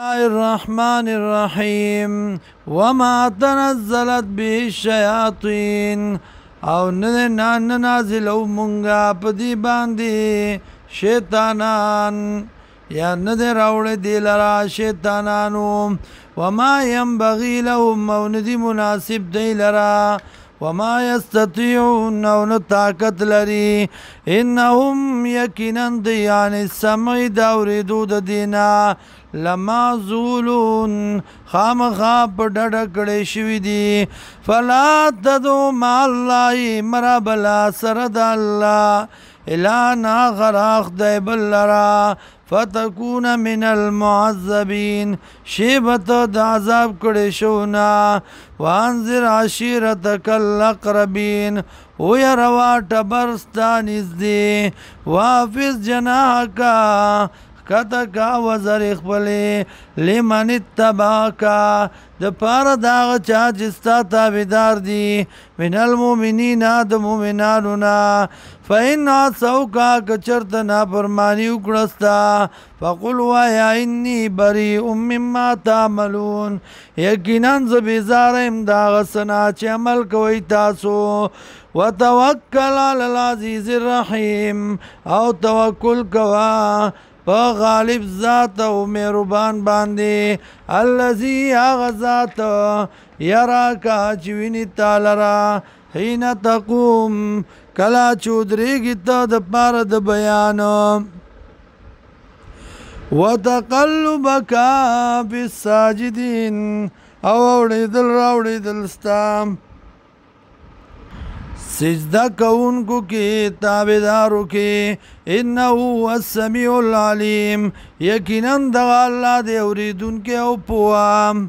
الرحمن الرحیم وما تنزلت به الشیاطین او نه نازلو مونږه په دې باندې شیطانان یا نه دې راوړی دې لره شیطانانو وما ينبغي لهم او نه دي مناسب دی لره وما يستطيعون او نه طاقت لري انهم یقینا دی عن السمع د اورېدو د دینا لمعزولون خامخا په ډډه کړی شوي دي فلا تدعو مع الله مرابلا سره د الله الهن آخر خدای بل لره فتكون من المعذبين شیبت د عذاب کړي شونا وانذر عشيرتك الاقربين ويروا ټبرستان نږدې وافز جناحك کتکا وزر خپلې لمن اتباکا د پاره د هغه چا چې ستا تابعدار دي من المؤمنین د مؤمنانو نه فإن عصوکا که چېرته نافرماني وکړه ستا فقل وایه انی بریء مما تعملون یقینا زه بېزاره یم د هغه څه نه چې عمل کوئ تاسو وتوکل علی العزیز الرحیم او توکل کوه په غالب ذات او مهربان باندې الذي هغه ذات یراکا چې ویني تا لره حین تقوم کله چې ودرېږي ته د پاره د بیان وتقلبک فی الساجدین او اورېدل راوړېدل ستا سجدہ کونکو کی تابدارو کی انہو السمیع العلیم یقیناً دغا اللہ دے اوریدون کے او پوام